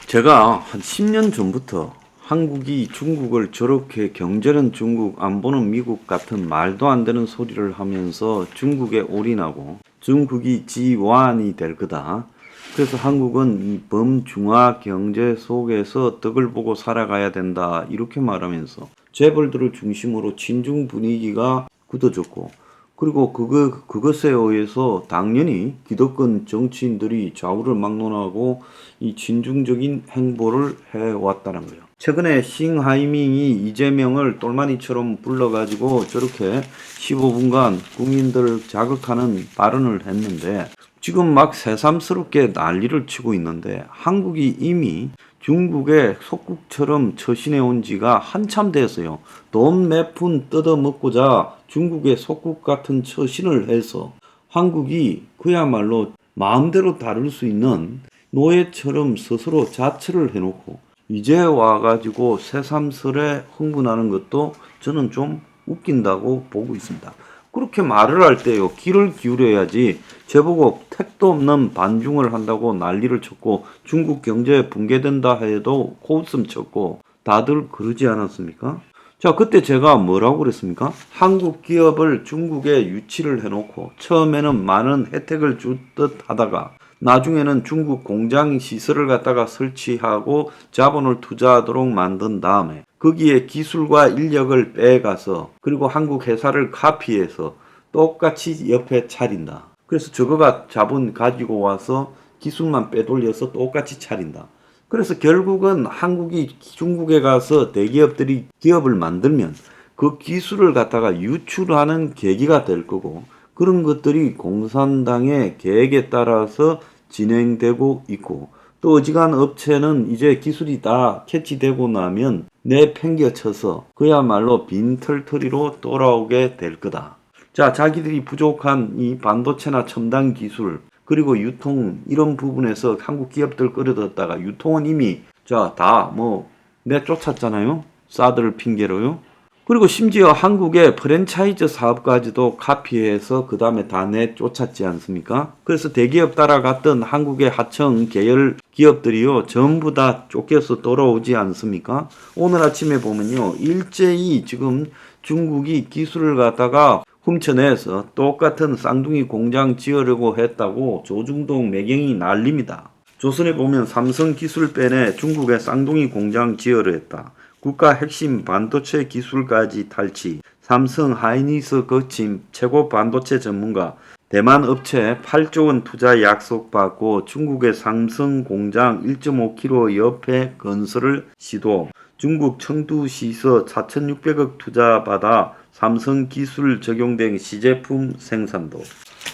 제가 한 10년 전부터 한국이 중국을 저렇게 경제는 중국, 안보는 미국 같은 말도 안 되는 소리를 하면서 중국에 올인하고 중국이 지완이 될 거다. 그래서 한국은 이 범중화 경제 속에서 덕을 보고 살아가야 된다. 이렇게 말하면서 재벌들을 중심으로 친중 분위기가 굳어졌고, 그리고 그것에 의해서 당연히 기득권 정치인들이 좌우를 막론하고 이 진중적인 행보를 해왔다는 거예요. 최근에 싱하이밍이 이재명을 똘마니처럼 불러가지고 저렇게 15분간 국민들을 자극하는 발언을 했는데, 지금 막 새삼스럽게 난리를 치고 있는데, 한국이 이미 중국의 속국처럼 처신해 온 지가 한참 됐어요. 돈 몇 푼 뜯어먹고자 중국의 속국 같은 처신을 해서 한국이 그야말로 마음대로 다룰 수 있는 노예처럼 스스로 자처를 해놓고 이제 와가지고 새삼스레 흥분하는 것도 저는 좀 웃긴다고 보고 있습니다. 그렇게 말을 할 때요, 귀를 기울여야지. 제보고 택도 없는 반중을 한다고 난리를 쳤고 중국 경제 붕괴된다 해도 코웃음 쳤고 다들 그러지 않았습니까? 자, 그때 제가 뭐라고 그랬습니까? 한국 기업을 중국에 유치를 해놓고 처음에는 많은 혜택을 줄 듯 하다가 나중에는 중국 공장 시설을 갖다가 설치하고 자본을 투자하도록 만든 다음에 거기에 기술과 인력을 빼가서 그리고 한국 회사를 카피해서 똑같이 옆에 차린다. 그래서 저거가 자본 가지고 와서 기술만 빼돌려서 똑같이 차린다. 그래서 결국은 한국이 중국에 가서 대기업들이 기업을 만들면 그 기술을 갖다가 유출하는 계기가 될 거고, 그런 것들이 공산당의 계획에 따라서 진행되고 있고, 또 어지간 업체는 이제 기술이 다 캐치되고 나면 내팽겨쳐서 그야말로 빈털터리로 돌아오게 될 거다. 자, 자기들이 부족한 이 반도체나 첨단 기술, 그리고 유통, 이런 부분에서 한국 기업들 끌어들였다가 유통은 이미 다 내쫓았잖아요. 사드를 핑계로요. 그리고 심지어 한국의 프랜차이즈 사업까지도 카피해서 그 다음에 다 내쫓았지 않습니까? 그래서 대기업 따라갔던 한국의 하청 계열 기업들이요, 전부 다 쫓겨서 돌아오지 않습니까? 오늘 아침에 보면요, 일제히 지금 중국이 기술을 갖다가 훔쳐내서 똑같은 쌍둥이 공장 지으려고 했다고 조중동 매경이 난립니다. 조선에 보면 삼성 기술 빼내 중국에 쌍둥이 공장 지으려 했다. 국가 핵심 반도체 기술까지 탈취. 삼성 하이닉스 거침 최고 반도체 전문가. 대만 업체 8조 원 투자 약속받고 중국의 삼성 공장 1.5km 옆에 건설을 시도. 중국 청두시서 4,600억 투자받아 삼성 기술 적용된 시제품 생산도.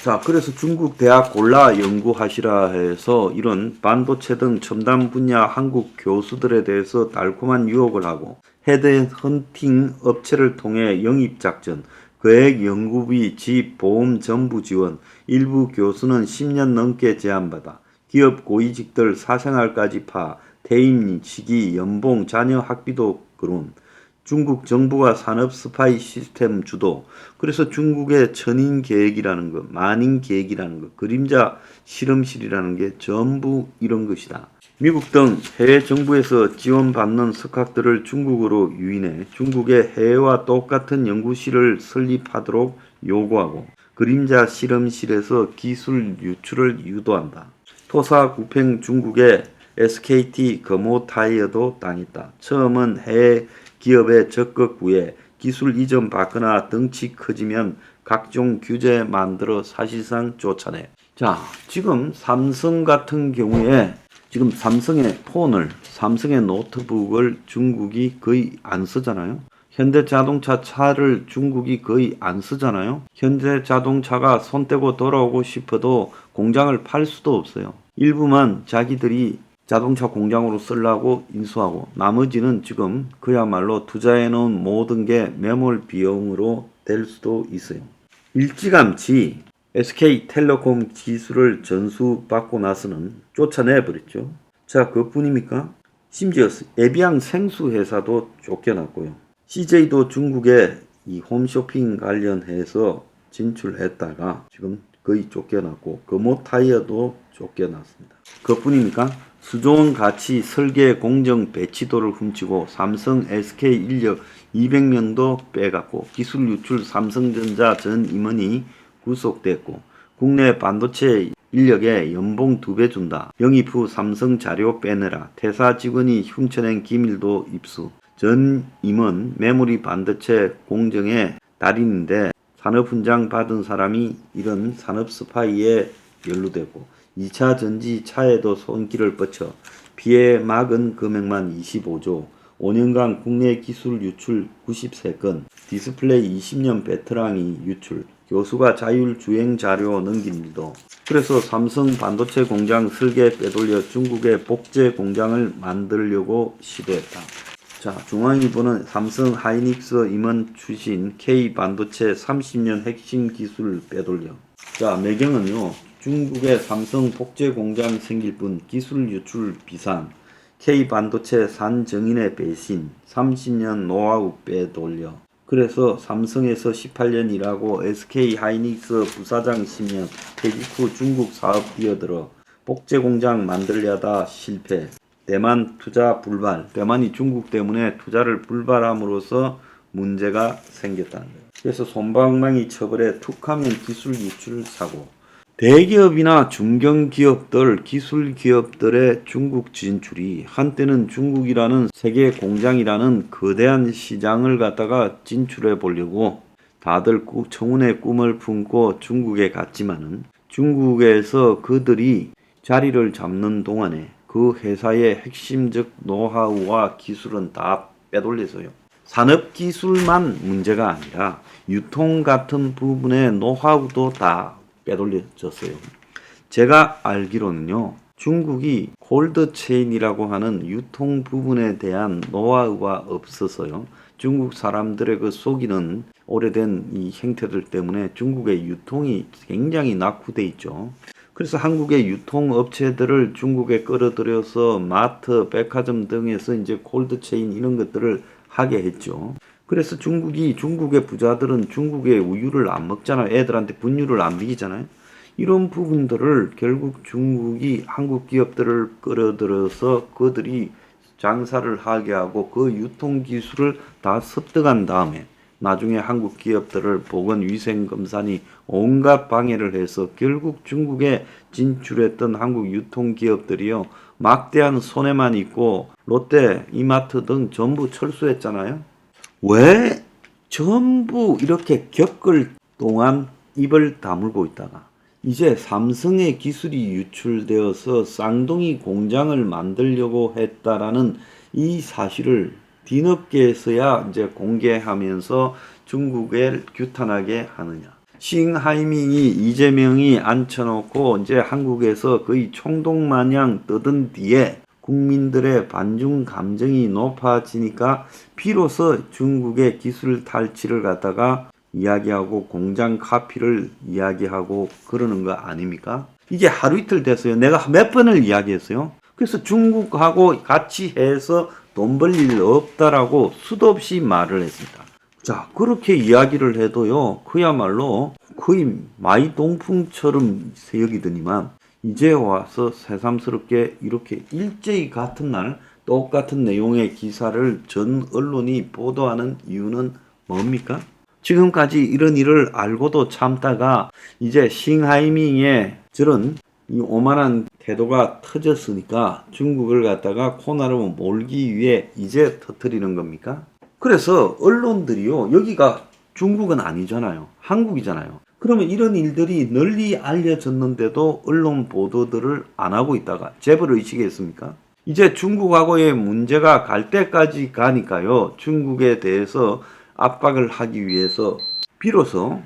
자, 그래서 중국 대학 골라 연구하시라 해서 이런 반도체 등 첨단 분야 한국 교수들에 대해서 달콤한 유혹을 하고 헤드헌팅 업체를 통해 영입작전, 거액 연구비, 집, 보험 전부 지원, 일부 교수는 10년 넘게 제한받아 기업 고위직들 사생활까지 파, 퇴임 시기, 연봉, 자녀 학비도 거론, 중국 정부가 산업 스파이 시스템 주도. 그래서 중국의 천인 계획이라는 것, 만인 계획이라는 것, 그림자 실험실이라는 게 전부 이런 것이다. 미국 등 해외 정부에서 지원받는 석학들을 중국으로 유인해 중국의 해외와 똑같은 연구실을 설립하도록 요구하고 그림자 실험실에서 기술 유출을 유도한다. 토사구팽 중국의 SKT 금호타이어도 당했다. 처음은 해외 기업의 적극 구해 기술 이전 받거나 덩치 커지면 각종 규제 만들어 사실상 쫓아내. 자, 지금 삼성 같은 경우에 지금 삼성의 폰을, 삼성의 노트북을 중국이 거의 안 쓰잖아요. 현대자동차 차를 중국이 거의 안 쓰잖아요. 현대자동차가 손 떼고 돌아오고 싶어도 공장을 팔 수도 없어요. 일부만 자기들이 자동차 공장으로 쓰려고 인수하고 나머지는 지금 그야말로 투자해 놓은 모든 게 매몰 비용으로 될 수도 있어요. 일찌감치 SK텔레콤 기술을 전수받고 나서는 쫓아내버렸죠. 자, 그뿐입니까? 심지어 에비앙 생수 회사도 쫓겨났고요. CJ도 중국에 이 홈쇼핑 관련해서 진출했다가 지금 거의 쫓겨났고 금호 타이어도 쫓겨났습니다. 그뿐입니까? 수조원 가치 설계 공정 배치도를 훔치고 삼성 SK 인력 200명도 빼갔고 기술 유출 삼성전자 전 임원이 구속됐고 국내 반도체 인력에 연봉 2배 준다. 영입 후 삼성 자료 빼내라. 퇴사 직원이 훔쳐낸 기밀도 입수. 전 임원 메모리 반도체 공정의 달인인데 산업훈장 받은 사람이 이런 산업 스파이에 연루되고 2차 전지 차에도 손길을 뻗쳐 피해 막은 금액만 25조, 5년간 국내 기술 유출 93건, 디스플레이 20년 베테랑이 유출, 교수가 자율주행 자료 넘긴 일도. 그래서 삼성 반도체 공장 설계 빼돌려 중국의 복제 공장을 만들려고 시도했다. 자, 중앙일보는 삼성 하이닉스 임원 출신 K 반도체 30년 핵심 기술 빼돌려. 자, 매경은요. 중국의 삼성 복제 공장 생길 뿐 기술 유출 비상. K 반도체 산 정인의 배신. 30년 노하우 빼돌려. 그래서 삼성에서 18년 일하고 SK 하이닉스 부사장 10년 퇴직 후 중국 사업 뛰어들어 복제 공장 만들려다 실패. 대만 투자 불발. 대만이 중국 때문에 투자를 불발함으로써 문제가 생겼다는 거예요. 그래서 솜방망이 처벌에 툭하면 기술 유출 사고. 대기업이나 중견기업들, 기술기업들의 중국 진출이 한때는 중국이라는 세계 공장이라는 거대한 시장을 갖다가 진출해 보려고 다들 청운의 꿈을 품고 중국에 갔지만은 중국에서 그들이 자리를 잡는 동안에 그 회사의 핵심적 노하우와 기술은 다 빼돌려서요. 산업기술만 문제가 아니라 유통 같은 부분의 노하우도 다 빼돌려졌어요. 제가 알기로는요. 중국이 콜드체인이라고 하는 유통 부분에 대한 노하우가 없어서요. 중국 사람들의 그 속이는 오래된 이 행태들 때문에 중국의 유통이 굉장히 낙후돼 있죠. 그래서 한국의 유통업체들을 중국에 끌어들여서 마트, 백화점 등에서 이제 콜드체인 이런 것들을 하게 했죠. 그래서 중국의 부자들은 중국의 우유를 안 먹잖아요. 애들한테 분유를 안 먹이잖아요. 이런 부분들을 결국 중국이 한국 기업들을 끌어들여서 그들이 장사를 하게 하고 그 유통기술을 다 습득한 다음에 나중에 한국 기업들을 보건위생검사니 온갖 방해를 해서 결국 중국에 진출했던 한국 유통기업들이요. 막대한 손해만 있고 롯데, 이마트 등 전부 철수했잖아요. 왜 전부 이렇게 겪을 동안 입을 다물고 있다가 이제 삼성의 기술이 유출되어서 쌍둥이 공장을 만들려고 했다라는 이 사실을 뒤늦게서야 이제 공개하면서 중국에 규탄하게 하느냐. 싱하이밍이 이재명이 앉혀놓고 이제 한국에서 거의 총독마냥 떠든 뒤에 국민들의 반중 감정이 높아지니까 비로소 중국의 기술 탈취를 갖다가 이야기하고 공장 카피를 이야기하고 그러는 거 아닙니까? 이게 하루 이틀 됐어요. 내가 몇 번을 이야기했어요. 그래서 중국하고 같이 해서 돈 벌 일 없다라고 수도 없이 말을 했습니다. 자, 그렇게 이야기를 해도요. 그야말로 거의 마이동풍처럼 여기더니만 이제 와서 새삼스럽게 이렇게 일제히 같은 날 똑같은 내용의 기사를 전 언론이 보도하는 이유는 뭡니까? 지금까지 이런 일을 알고도 참다가 이제 싱하이밍의 저런 이 오만한 태도가 터졌으니까 중국을 갖다가 코너로 몰기 위해 이제 터뜨리는 겁니까? 그래서 언론들이요. 여기가 중국은 아니잖아요. 한국이잖아요. 그러면 이런 일들이 널리 알려졌는데도 언론 보도들을 안 하고 있다가 재벌 의식했습니까? 이제 중국하고의 문제가 갈 때까지 가니까요. 중국에 대해서 압박을 하기 위해서 비로소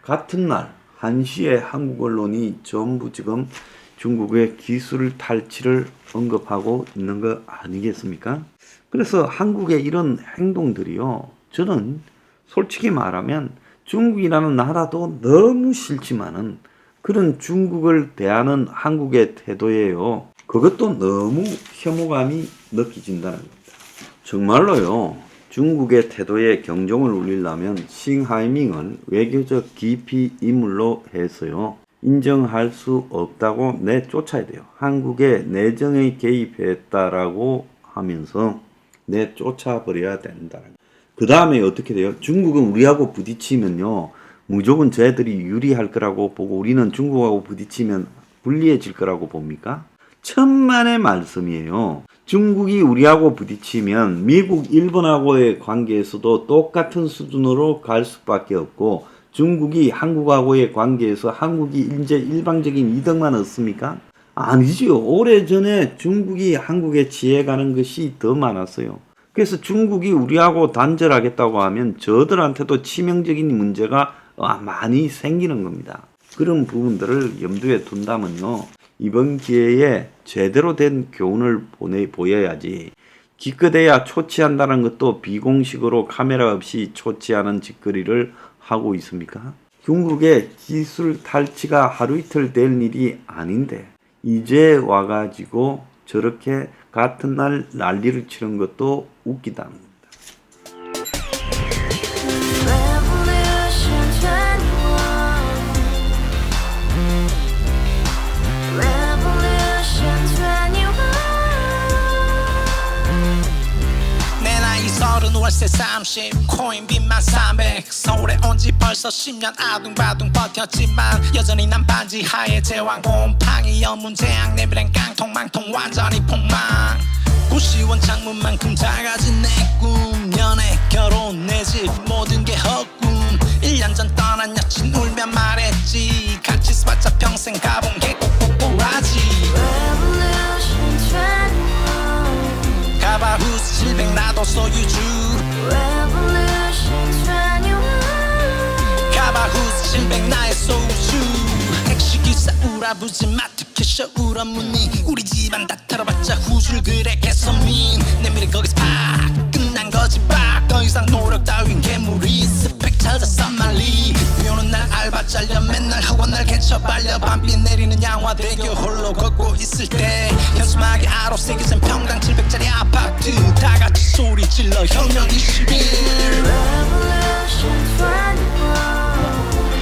같은 날 1시에 한국 언론이 전부 지금 중국의 기술 탈취를 언급하고 있는 거 아니겠습니까? 그래서 한국의 이런 행동들이요. 저는 솔직히 말하면 중국이라는 나라도 너무 싫지만은 그런 중국을 대하는 한국의 태도예요. 그것도 너무 혐오감이 느껴진다는 겁니다. 정말로요. 중국의 태도에 경종을 울리려면 싱하이밍을 외교적 기피 인물로 해서요. 인정할 수 없다고 내쫓아야 돼요. 한국의 내정에 개입했다라고 하면서 내쫓아버려야 된다. 그 다음에 어떻게 돼요? 중국은 우리하고 부딪히면요, 무조건 쟤들이 유리할 거라고 보고 우리는 중국하고 부딪히면 불리해질 거라고 봅니까? 천만의 말씀이에요. 중국이 우리하고 부딪히면 미국, 일본하고의 관계에서도 똑같은 수준으로 갈 수밖에 없고, 중국이 한국하고의 관계에서 한국이 이제 일방적인 이득만 얻습니까? 아니지요. 오래전에 중국이 한국에 취해가는 것이 더 많았어요. 그래서 중국이 우리하고 단절하겠다고 하면 저들한테도 치명적인 문제가 많이 생기는 겁니다. 그런 부분들을 염두에 둔다면요, 이번 기회에 제대로 된 교훈을 보여야지, 기껏해야 초치한다는 것도 비공식으로 카메라 없이 초치하는 짓거리를 하고 있습니까? 중국의 기술 탈취가 하루 이틀 될 일이 아닌데 이제 와가지고 저렇게 같은 날 난리를 치는 것도 웃기다는 겁니다. 월세 30 코인빚만 300 서울에 온지 벌써 10년 아둥바둥 버텼지만 여전히 난 반지 하에 제왕 곰팡이 연문제약 내비랭 깡통 망통 완전히 폭망 고시원 창문만큼 작아진 내 꿈 연애 결혼 내 집 모든 게 헛꿈 1년 전 떠난 여친 울며 말했지 같이 써봤자 평생 가본 게 꼭꼭꼭하지 가바후스 700 나도 소유주 가바후스 700 나의 소주 택시기사 우라부지 마트 캐셔 울어무니 우리 집안 다 털어봤자 후줄 그래 개선민 내미래 거기서 팍 끝난 거지 팍 더 이상 노력 따윈 괴물이 스펙 찾아서 말리 비오는 날 알바 잘려 맨날 학원 날 개쳐 발려 밤비 내리는 양화대교 홀로 걷고 있을 때 현수막에 아로 새겨진 평당 700짜리 아파트 다같이 소리 질러 혁명 21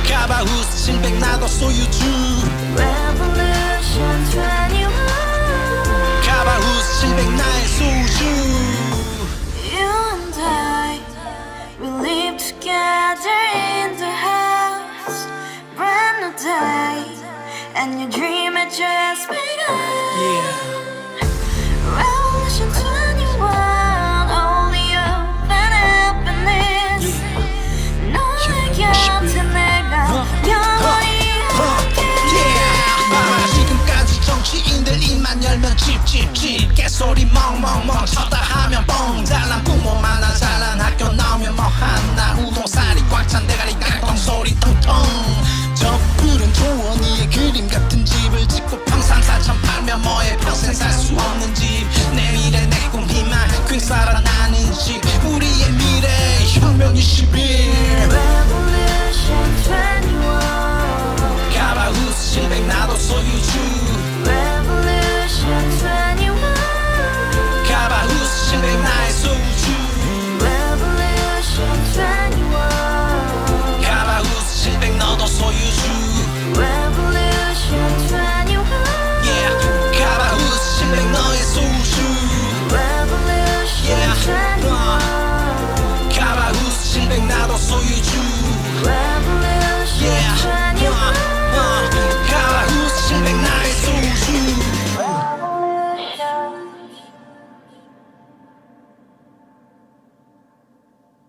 가바후스 700 나도 소유주 가바후스 700 나의 소주 Together in the house, brand new day, and your dream had just begun. Revolution 21, only open happiness. 너의 곁에 내가 영원히 함께. 지금까지 정치인들 입만 열면 찝찝찝 개소리 멍멍멍 쳐다